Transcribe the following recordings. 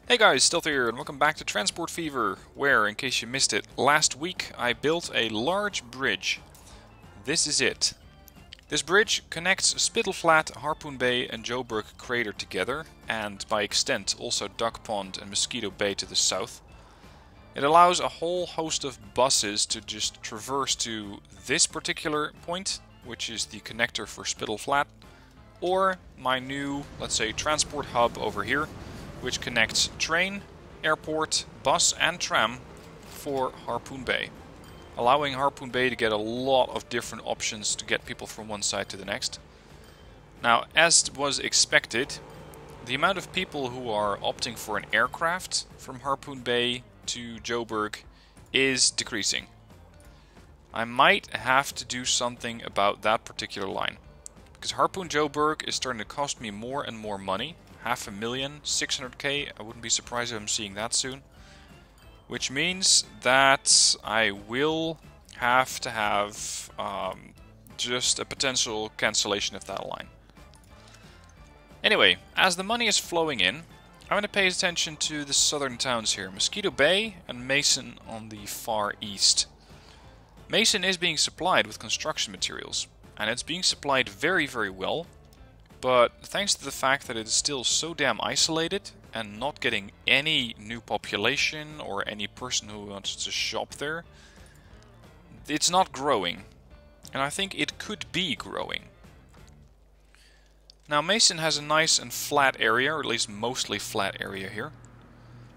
Hey guys, Stealth here, and welcome back to Transport Fever, where, in case you missed it, last week I built a large bridge. This is it. This bridge connects Spittle Flat, Harpoon Bay and Joburg Crater together, and by extent also Duck Pond and Mosquito Bay to the south. It allows a whole host of buses to just traverse to this particular point, which is the connector for Spittle Flat, or my new, let's say, transport hub over here, which connects train, airport, bus and tram for Harpoon Bay, allowing Harpoon Bay to get a lot of different options to get people from one side to the next. Now, as was expected, the amount of people who are opting for an aircraft from Harpoon Bay to Joburg is decreasing. I might have to do something about that particular line, because Harpoon Joburg is starting to cost me more and more money. 500,000, 600k, I wouldn't be surprised if I'm seeing that soon. Which means that I will have to have just a potential cancellation of that line. Anyway, as the money is flowing in, I'm going to pay attention to the southern towns here. Mosquito Bay and Mason on the far east. Mason is being supplied with construction materials, and it's being supplied very, very well. But thanks to the fact that it is still so damn isolated and not getting any new population or any person who wants to shop there, it's not growing. And I think it could be growing. Now Mason has a nice and flat area, or at least mostly flat area here.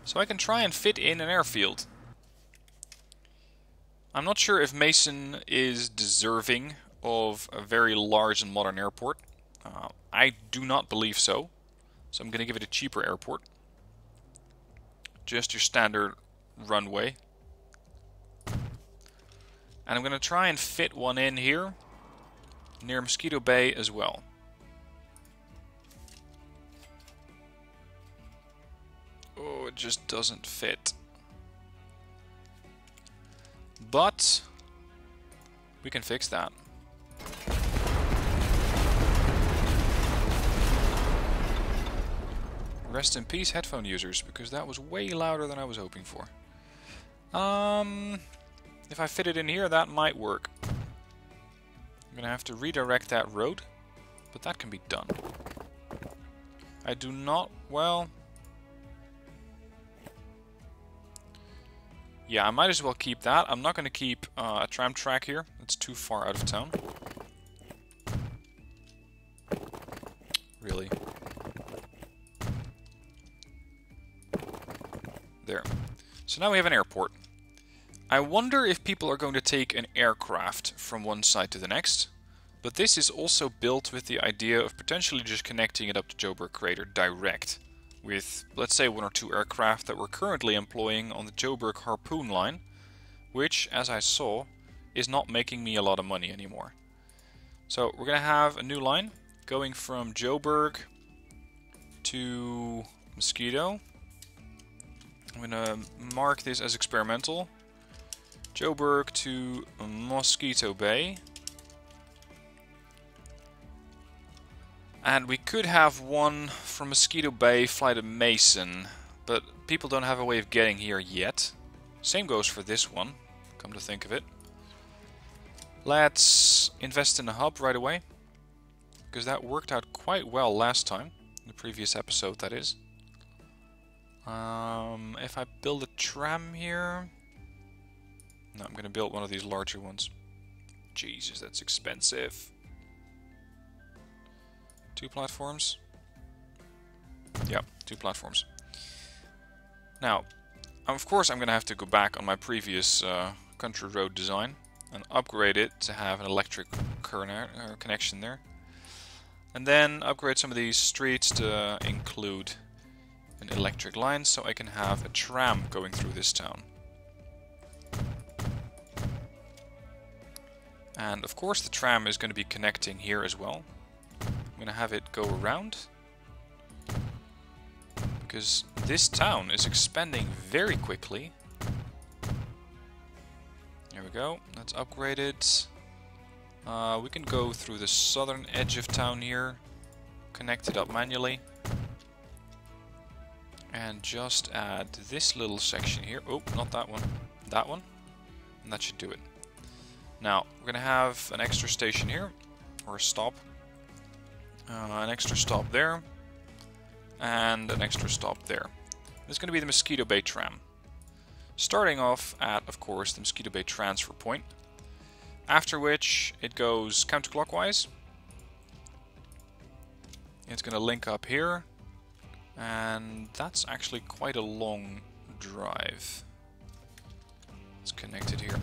So I can try and fit in an airfield. I'm not sure if Mason is deserving of a very large and modern airport. I do not believe so. So I'm going to give it a cheaper airport. Just your standard runway. And I'm going to try and fit one in here near Mosquito Bay as well. Oh, it just doesn't fit. But we can fix that. Rest in peace, headphone users, because that was way louder than I was hoping for. If I fit it in here, that might work. I'm gonna have to redirect that road, but that can be done. I do not, well... yeah, I might as well keep that. I'm not gonna keep a tram track here. It's too far out of town. Really? There. So now we have an airport. I wonder if people are going to take an aircraft from one side to the next, but this is also built with the idea of potentially just connecting it up to Joburg Crater direct, with, let's say, one or two aircraft that we're currently employing on the Joburg Harpoon line, which, as I saw, is not making me a lot of money anymore. So we're going to have a new line going from Joburg to Mosquito. I'm going to mark this as experimental. Joburg to Mosquito Bay. And we could have one from Mosquito Bay fly to Mason, but people don't have a way of getting here yet. Same goes for this one, come to think of it. Let's invest in a hub right away, because that worked out quite well last time, in the previous episode that is. If I build a tram here... no, I'm going to build one of these larger ones. Jesus, that's expensive. 2 platforms? Yep, 2 platforms. Now, of course I'm going to have to go back on my previous country road design and upgrade it to have an electric connection there. And then upgrade some of these streets to include an electric line, so I can have a tram going through this town. And of course the tram is going to be connecting here as well. I'm going to have it go around, because this town is expanding very quickly. There we go, let's upgrade it. We can go through the southern edge of town here, connect it up manually. And just add this little section here. Oh, not that one. That one. And that should do it. Now, we're going to have an extra station here. Or a stop. An extra stop there. And an extra stop there. This is going to be the Mosquito Bay tram. Starting off at, of course, the Mosquito Bay transfer point. After which it goes counterclockwise. It's going to link up here. And that's actually quite a long drive. It's connected here.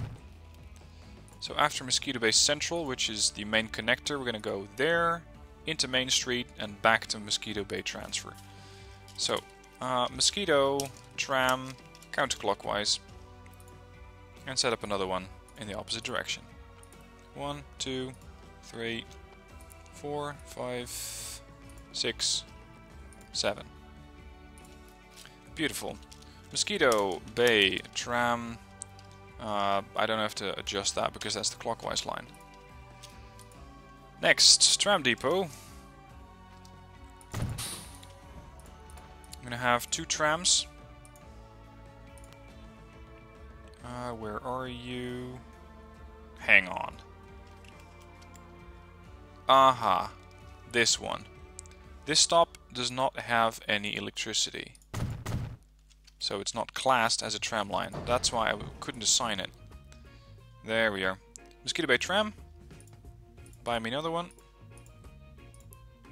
So after Mosquito Bay Central, which is the main connector, we're going to go there, into Main Street, and back to Mosquito Bay transfer. So, Mosquito, tram, counterclockwise, and set up another one in the opposite direction. 1, 2, 3, 4, 5, 6, 7. Beautiful. Mosquito Bay tram. I don't have to adjust that because that's the clockwise line. Next, tram depot. I'm gonna have 2 trams. Where are you? Hang on. Aha. This one. This stop does not have any electricity. So it's not classed as a tram line. That's why I couldn't assign it. There we are. Mosquito Bay tram. Buy me another one.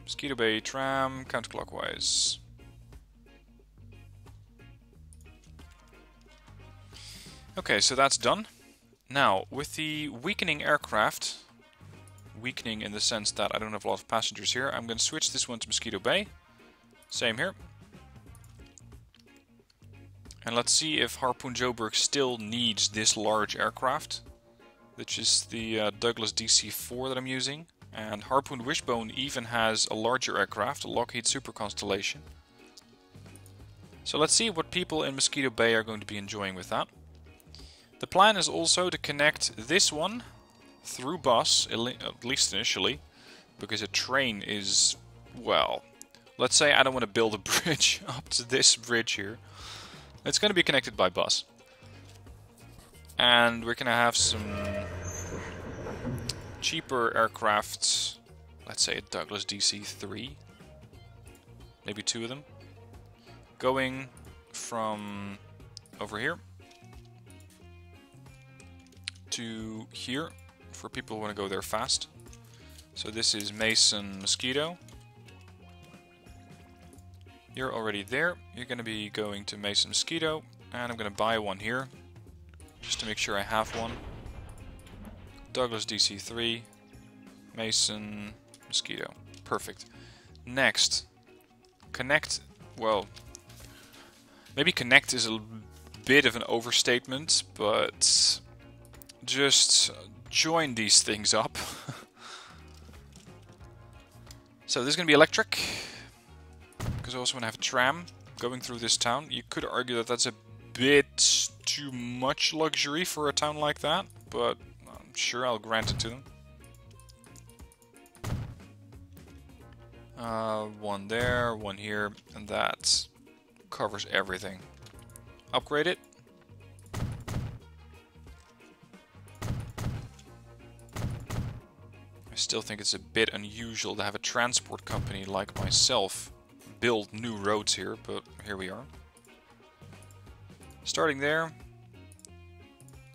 Mosquito Bay tram, counterclockwise. Okay, so that's done. Now, with the weakening aircraft, weakening in the sense that I don't have a lot of passengers here, I'm going to switch this one to Mosquito Bay. Same here. And let's see if Harpoon Joburg still needs this large aircraft, which is the Douglas DC-4 that I'm using. And Harpoon Wishbone even has a larger aircraft, a Lockheed Super Constellation. So let's see what people in Mosquito Bay are going to be enjoying with that. The plan is also to connect this one through bus, at least initially, because a train is, well, let's say I don't want to build a bridge up to this bridge here. It's going to be connected by bus. And we're going to have some cheaper aircraft, let's say a Douglas DC-3, maybe 2 of them, going from over here to here for people who want to go there fast. So this is Mason Mosquito. You're already there. You're going to be going to Mason Mosquito, and I'm going to buy one here just to make sure I have one. Douglas DC-3, Mason Mosquito. Perfect. Next, connect. Well, maybe connect is a bit of an overstatement, but just join these things up. So this is going to be electric, because I also want to have a tram going through this town. You could argue that that's a bit too much luxury for a town like that, but I'm sure I'll grant it to them. One there, one here, and that covers everything. Upgrade it. I still think it's a bit unusual to have a transport company like myself build new roads here, but here we are. Starting there,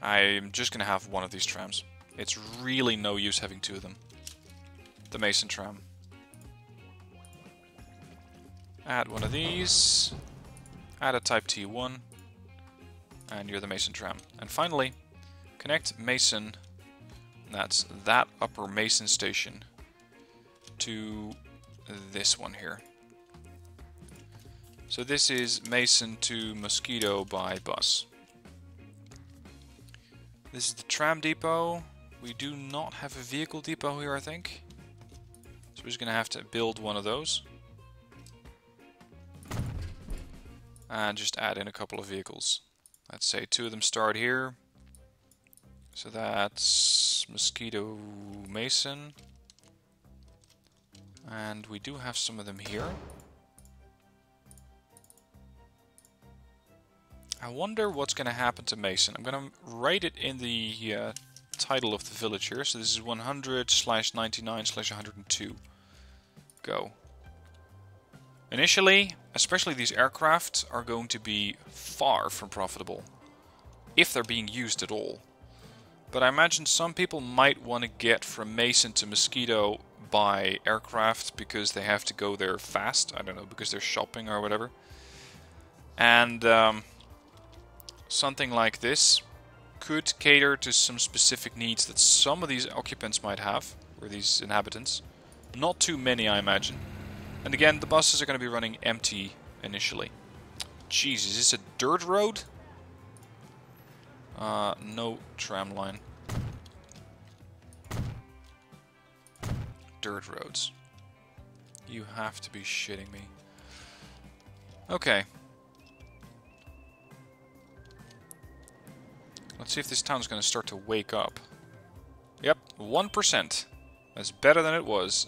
I'm just going to have one of these trams. It's really no use having 2 of them. The Mason tram. Add one of these. Add a Type T1. And you're the Mason tram. And finally, connect Mason, that's that upper Mason station, to this one here. So this is Mason to Mosquito by bus. This is the tram depot. We do not have a vehicle depot here, I think. So we're just going to have to build one of those. And just add in a couple of vehicles. Let's say 2 of them start here. So that's Mosquito Mason. And we do have some of them here. I wonder what's going to happen to Mason. I'm going to write it in the title of the village here. So this is 100/99/102. Go. Initially, especially these aircraft are going to be far from profitable. If they're being used at all. But I imagine some people might want to get from Mason to Mosquito by aircraft because they have to go there fast. I don't know, because they're shopping or whatever. And something like this could cater to some specific needs that some of these occupants might have, or these inhabitants. Not too many, I imagine. And again, the buses are going to be running empty initially. Jeez, is this a dirt road? No tram line. Dirt roads. You have to be shitting me. Okay. Let's see if this town's going to start to wake up. Yep, 1%. That's better than it was.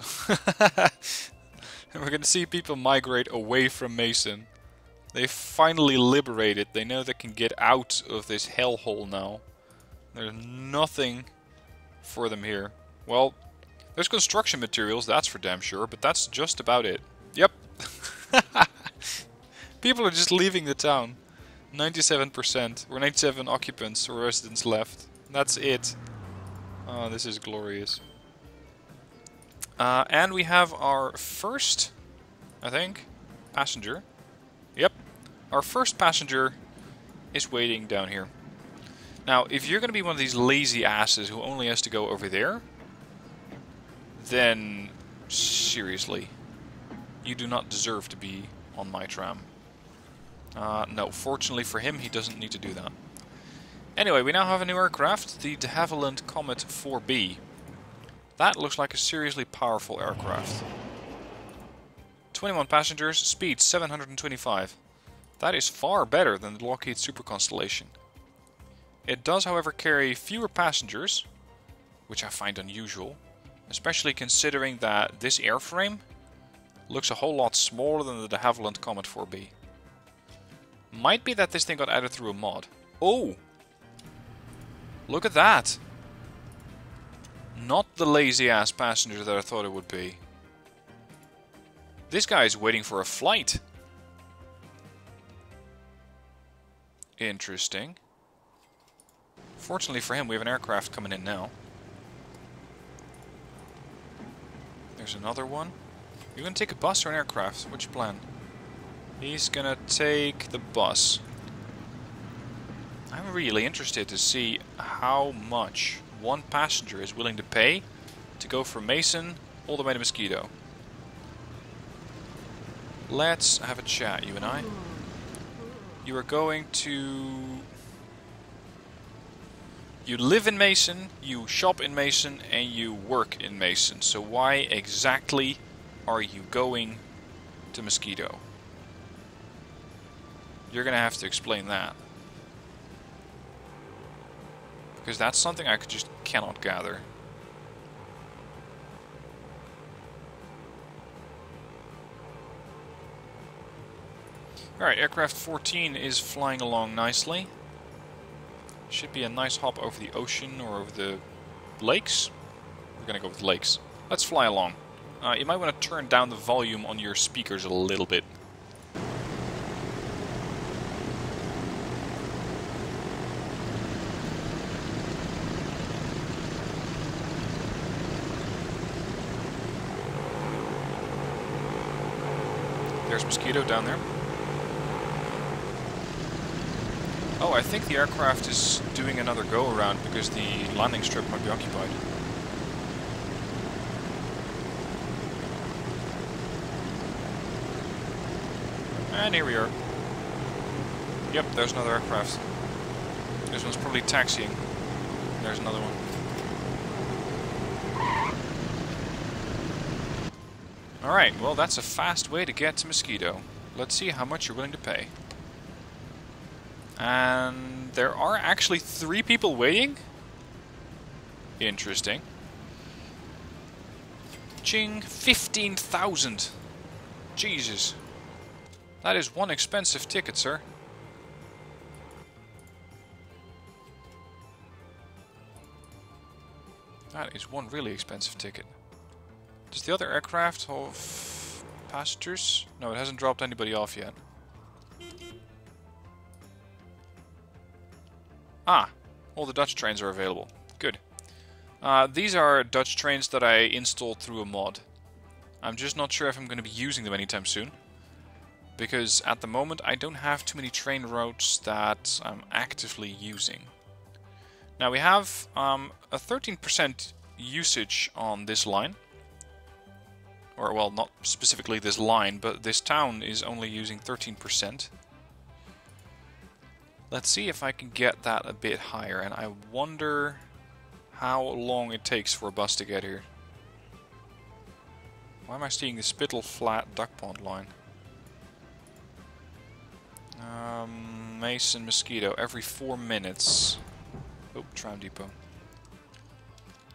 And we're going to see people migrate away from Mason. They finally liberated. They know they can get out of this hellhole now. There's nothing for them here. Well, there's construction materials, that's for damn sure, but that's just about it. Yep. People are just leaving the town. 97%, or 97 occupants or residents left. That's it. Oh, this is glorious. And we have our first, I think, passenger. Yep, our first passenger is waiting down here. Now, if you're going to be one of these lazy asses who only has to go over there, then seriously, you do not deserve to be on my tram. No, fortunately for him, he doesn't need to do that. Anyway, we now have a new aircraft, the de Havilland Comet 4B. That looks like a seriously powerful aircraft. 21 passengers, speed 725. That is far better than the Lockheed Super Constellation. It does, however, carry fewer passengers, which I find unusual, especially considering that this airframe looks a whole lot smaller than the de Havilland Comet 4B. Might be that this thing got added through a mod. Oh! Look at that! Not the lazy-ass passenger that I thought it would be. This guy is waiting for a flight. Interesting. Fortunately for him, we have an aircraft coming in now. There's another one. You gonna take a bus or an aircraft? What's your plan? He's gonna take the bus. I'm really interested to see how much one passenger is willing to pay to go from Mason all the way to Mosquito. Let's have a chat, you and I. You are going to... You live in Mason, you shop in Mason, and you work in Mason. So why exactly are you going to Mosquito? You're going to have to explain that. Because that's something I just cannot gather. Alright, aircraft 14 is flying along nicely. Should be a nice hop over the ocean or over the lakes. We're going to go with lakes. Let's fly along. You might want to turn down the volume on your speakers a little bit. There's Mosquito down there. Oh, I think the aircraft is doing another go-around because the landing strip might be occupied. And here we are. Yep, there's another aircraft. This one's probably taxiing. There's another one. Alright, well that's a fast way to get to Mosquito. Let's see how much you're willing to pay. And there are actually 3 people waiting? Interesting. Ching, 15,000. Jesus. That is one expensive ticket, sir. That is one really expensive ticket. Does the other aircraft have passengers? No, it hasn't dropped anybody off yet. Ah, all the Dutch trains are available. Good. These are Dutch trains that I installed through a mod. I'm just not sure if I'm going to be using them anytime soon. Because at the moment I don't have too many train routes that I'm actively using. Now we have a 13% usage on this line. Or, well, not specifically this line, but this town is only using 13%. Let's see if I can get that a bit higher, and I wonder how long it takes for a bus to get here. Why am I seeing the Spittle Flat Duck Pond line? Mason Mosquito, every 4 minutes. Oh, tram depot.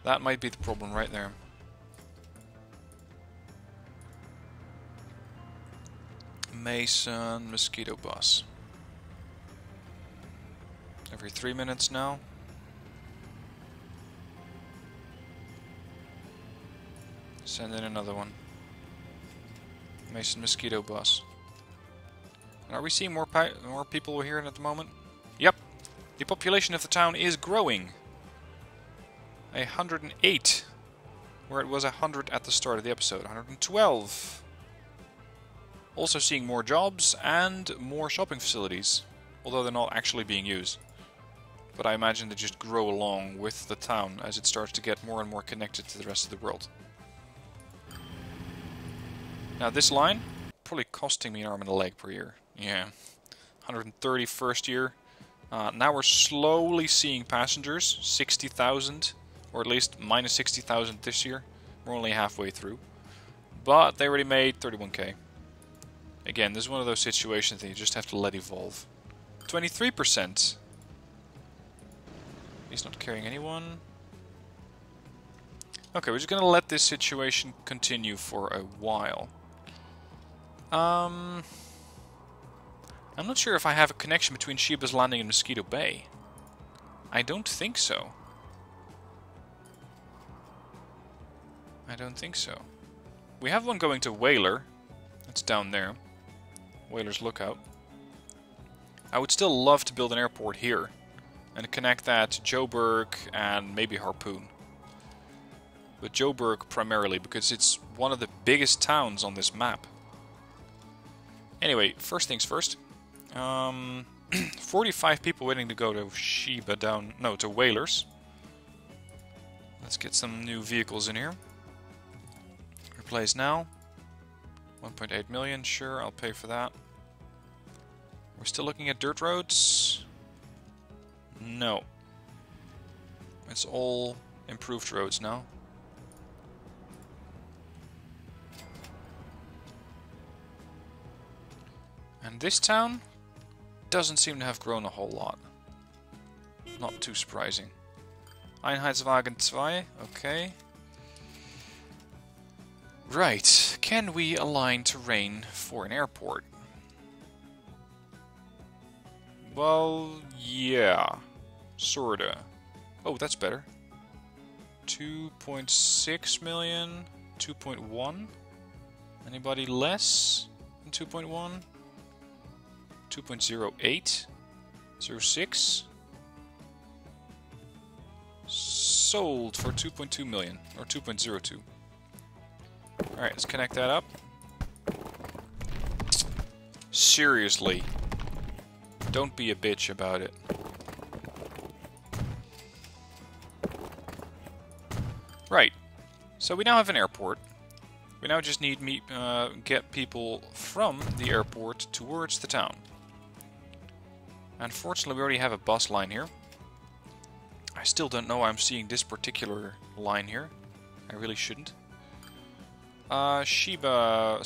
That might be the problem right there. Mason Mosquito bus. Every 3 minutes now. Send in another one. Mason Mosquito bus. Are we seeing more people here at the moment? Yep. The population of the town is growing. 108. Where it was 100 at the start of the episode. 112. Also seeing more jobs and more shopping facilities. Although they're not actually being used. But I imagine they just grow along with the town as it starts to get more and more connected to the rest of the world. Now this line, probably costing me an arm and a leg per year. Yeah, 130 first year. Now we're slowly seeing passengers, 60,000, or at least minus 60,000 this year. We're only halfway through. But they already made 31k. Again, this is one of those situations that you just have to let evolve. 23%. He's not carrying anyone. Okay, we're just gonna let this situation continue for a while. I'm not sure if I have a connection between Sheba's Landing and Mosquito Bay. I don't think so. I don't think so. We have one going to Whaler. It's down there. Whaler's Lookout. I would still love to build an airport here. And connect that to Joburg and maybe Harpoon. But Joburg primarily, because it's one of the biggest towns on this map. Anyway, first things first. 45 people waiting to go to Sheba to Whalers. Let's get some new vehicles in here. Replace now. 1.8 million, sure, I'll pay for that. We're still looking at dirt roads. No. It's all improved roads now. And this town doesn't seem to have grown a whole lot. Not too surprising. Einheitswagen 2, okay. Right, can we align terrain for an airport? Well, yeah. Sorta. Oh, that's better. 2.6 million, 2.1. Anybody less than 2.1? 2.08, 06. Sold for 2.2 million, or 2.02. Alright, let's connect that up. Seriously. Don't be a bitch about it. Right. So we now have an airport. We now just need get people from the airport towards the town. Unfortunately, we already have a bus line here. I still don't know why I'm seeing this particular line here. I really shouldn't. Whaler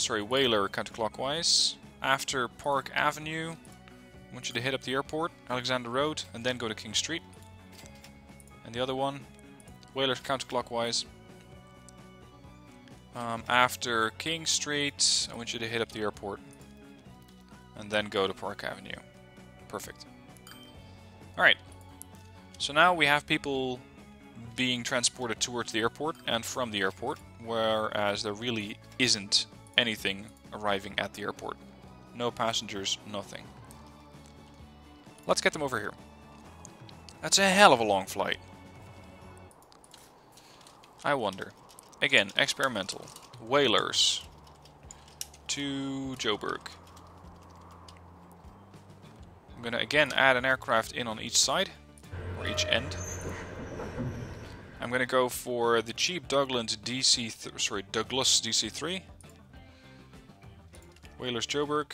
counterclockwise. After Park Avenue, I want you to hit up the airport, Alexander Road, and then go to King Street. And the other one, Whaler counterclockwise. After King Street, I want you to hit up the airport. And then go to Park Avenue. Perfect. Alright. So now we have people being transported towards the airport and from the airport, whereas there really isn't anything arriving at the airport. No passengers, nothing. Let's get them over here. That's a hell of a long flight. I wonder. Again, experimental. Whalers to Joburg. I'm going to again add an aircraft in on each side, or each end. I'm going to go for the cheap Douglas DC-3. Whalers Joburg.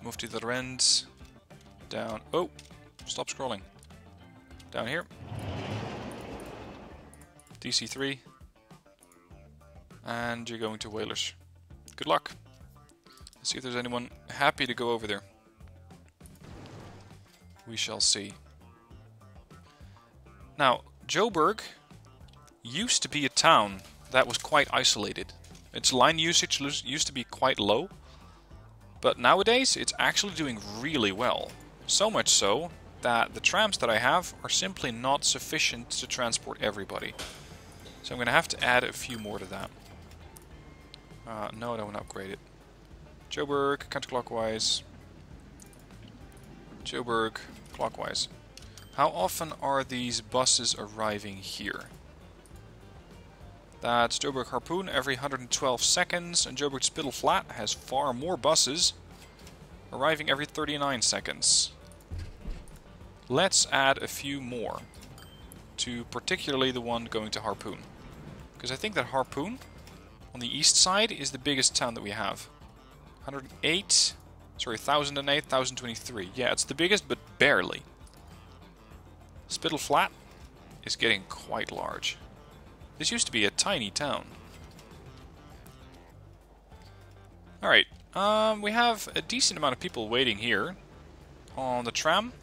Move to the other end. Down. Oh, stop scrolling. Down here. DC-3. And you're going to Whalers. Good luck. Let's see if there's anyone happy to go over there. We shall see. Now, Joburg used to be a town that was quite isolated. Its line usage used to be quite low, but nowadays it's actually doing really well. So much so that the trams that I have are simply not sufficient to transport everybody. So I'm going to have to add a few more to that. No, I don't want to upgrade it. Joburg, counterclockwise. Joburg, clockwise. How often are these buses arriving here? That's Joburg Harpoon every 112 seconds, and Joburg Spittle Flat has far more buses arriving every 39 seconds. Let's add a few more, to particularly the one going to Harpoon. Because I think that Harpoon, on the east side, is the biggest town that we have. 1008, 1023. Yeah, it's the biggest, but barely. Spittle Flat is getting quite large. This used to be a tiny town. Alright, we have a decent amount of people waiting here on the tram,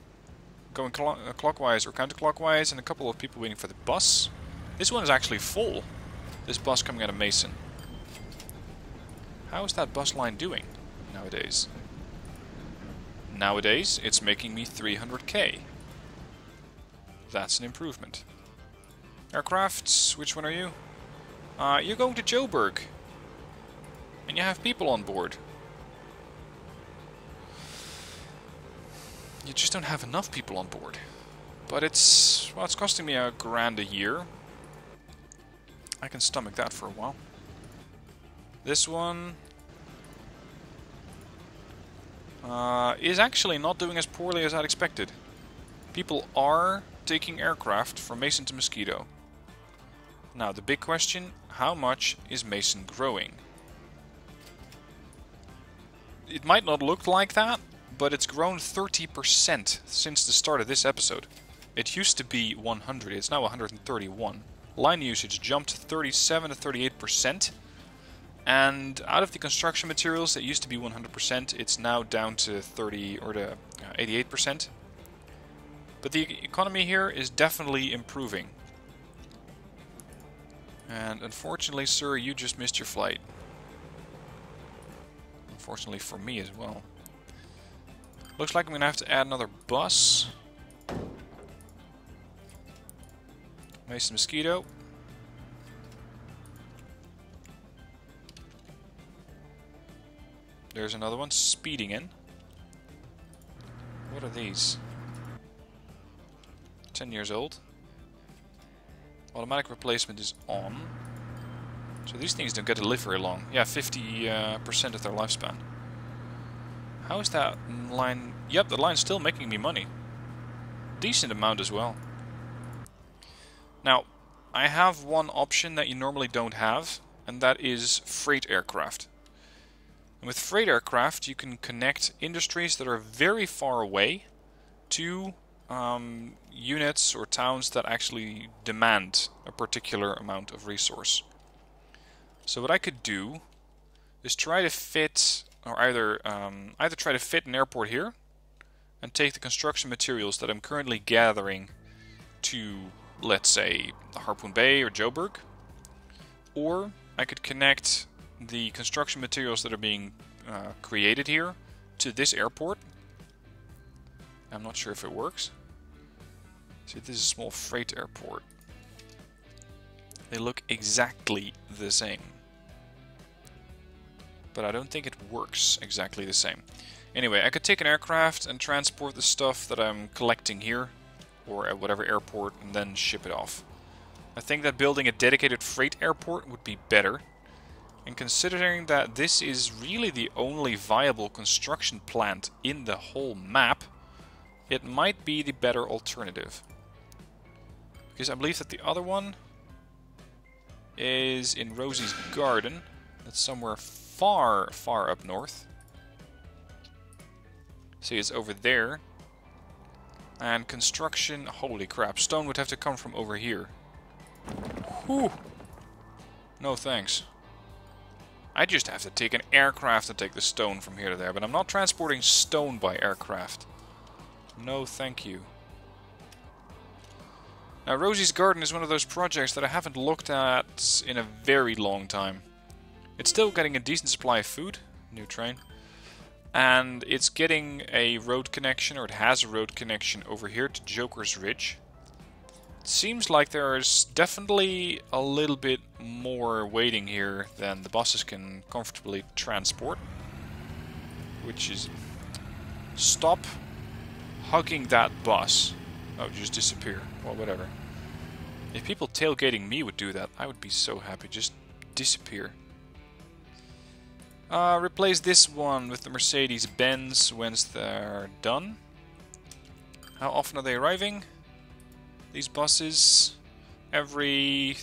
going clockwise or counterclockwise, and a couple of people waiting for the bus. This one is actually full, this bus coming out of Mason. How is that bus line doing nowadays? Nowadays, it's making me 300k. That's an improvement. Aircrafts, which one are you? You're going to Joburg. And you have people on board. You just don't have enough people on board. But it's costing me $1,000 a year. I can stomach that for a while. This one is actually not doing as poorly as I'd expected. People are taking aircraft from Mason to Mosquito. Now the big question, how much is Mason growing? It might not look like that, but it's grown 30% since the start of this episode. It used to be 100, it's now 131. Line usage jumped 37 to 38%, and out of the construction materials that used to be 100%, it's now down to 30 or to 88%. But the economy here is definitely improving. And unfortunately, sir, you just missed your flight. Unfortunately for me as well. Looks like I'm going to have to add another bus. Mason Mosquito. There's another one speeding in. What are these? 10 years old. Automatic replacement is on. So these things don't get to live very long. Yeah, 50% of their lifespan. How is that line? Yep, the line's still making me money. Decent amount as well. Now, I have one option that you normally don't have, and that is freight aircraft. And with freight aircraft, you can connect industries that are very far away to units or towns that actually demand a particular amount of resource. So what I could do is try to fit, or either try to fit an airport here and take the construction materials that I'm currently gathering to, let's say, Harpoon Bay or Joburg, or I could connect the construction materials that are being created here to this airport. I'm not sure if it works. See, this is a small freight airport. They look exactly the same. But I don't think it works exactly the same. Anyway, I could take an aircraft and transport the stuff that I'm collecting here, or at whatever airport, and then ship it off. I think that building a dedicated freight airport would be better. And considering that this is really the only viable construction plant in the whole map, it might be the better alternative. Because I believe that the other one is in Rosie's Garden. That's somewhere far, far up north. See, it's over there. And construction, holy crap, stone would have to come from over here. Whew. No thanks. I just have to take an aircraft to take the stone from here to there, but I'm not transporting stone by aircraft. No thank you. Now, Rosie's Garden is one of those projects that I haven't looked at in a very long time. It's still getting a decent supply of food, new train, and it's getting a road connection, or it has a road connection over here to Joker's Ridge. It seems like there's definitely a little bit more waiting here than the buses can comfortably transport. Which is... Stop hugging that bus. Oh, just disappear. Well, whatever. If people tailgating me would do that, I would be so happy. Just disappear. Replace this one with the Mercedes-Benz once they're done. How often are they arriving? These buses every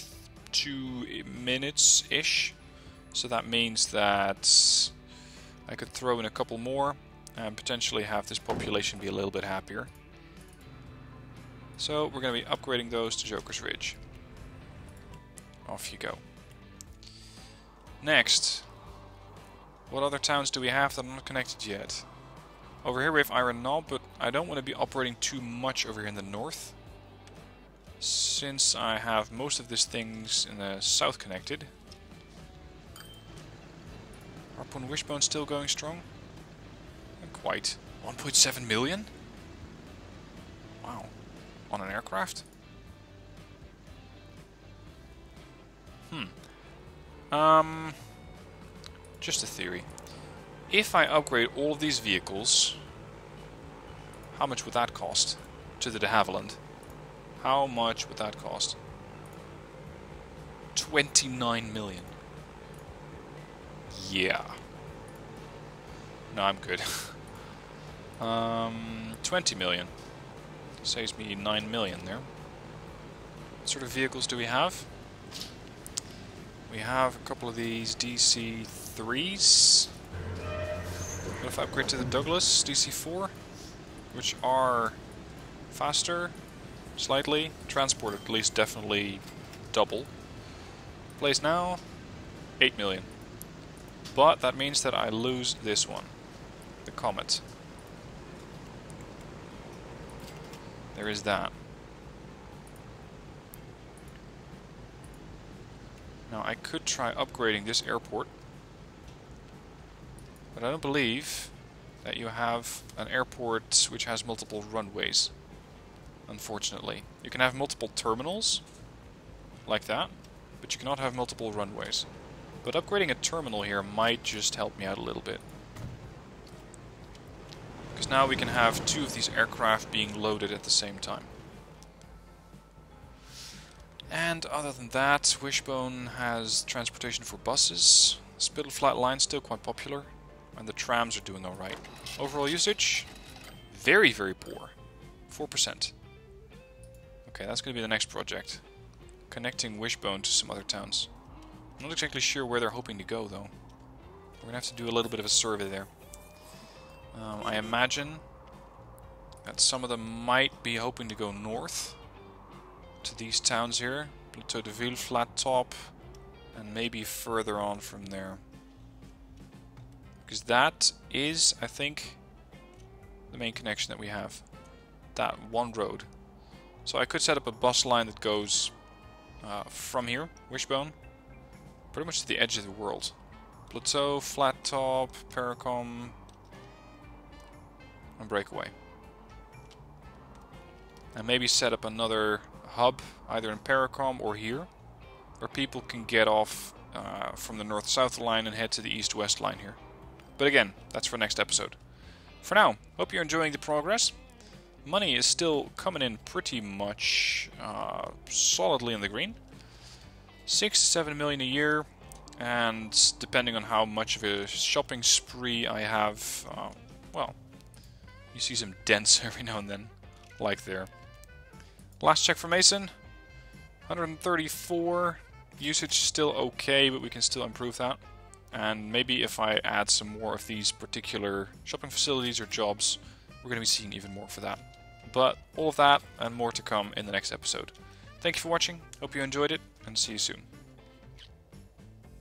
2 minutes-ish. So that means that I could throw in a couple more and potentially have this population be a little bit happier. So we're going to be upgrading those to Joker's Ridge. Off you go. Next. What other towns do we have that are not connected yet? Over here we have Iron Knob, but I don't want to be operating too much over here in the north. Since I have most of these things in the south connected. Harpoon Wishbone still going strong? Not quite. 1.7 million? Wow. On an aircraft? Just a theory. If I upgrade all of these vehicles, how much would that cost to the de Havilland? How much would that cost? 29 million. Yeah. No, I'm good. 20 million. Saves me 9 million there. What sort of vehicles do we have? We have a couple of these DC-3s. What if I upgrade to the Douglas DC-4? Which are faster, slightly. Transport at least definitely double. Place now, 8 million. But that means that I lose this one. The Comet. There is that. Now I could try upgrading this airport, but I don't believe that you have an airport which has multiple runways, unfortunately. You can have multiple terminals, like that, but you cannot have multiple runways. But upgrading a terminal here might just help me out a little bit. Because now we can have 2 of these aircraft being loaded at the same time. And other than that, Wishbone has transportation for buses. Spittle Flat Line's still quite popular. And the trams are doing alright. Overall usage, very, very poor. 4%. Okay, that's going to be the next project. Connecting Wishbone to some other towns. I'm not exactly sure where they're hoping to go, though. We're going to have to do a little bit of a survey there. I imagine that some of them might be hoping to go north to these towns here. Plateau de Ville, Flat Top, and maybe further on from there. Because that is, I think, the main connection that we have. That one road. So I could set up a bus line that goes from here, Wishbone, pretty much to the edge of the world. Plateau, Flat Top, Paracom, and Breakaway. and maybe set up another hub either in Paracom or here, where people can get off from the north-south line and head to the east-west line here. But again, that's for next episode. For now, hope you're enjoying the progress. Money is still coming in pretty much solidly in the green. 6 to 7 million a year, and depending on how much of a shopping spree I have, well, you see some dents every now and then, like there. Last check for Mason, 134. Usage still okay, but we can still improve that. And maybe if I add some more of these particular shopping facilities or jobs, we're going to be seeing even more for that. But all of that and more to come in the next episode. Thank you for watching, hope you enjoyed it, and see you soon.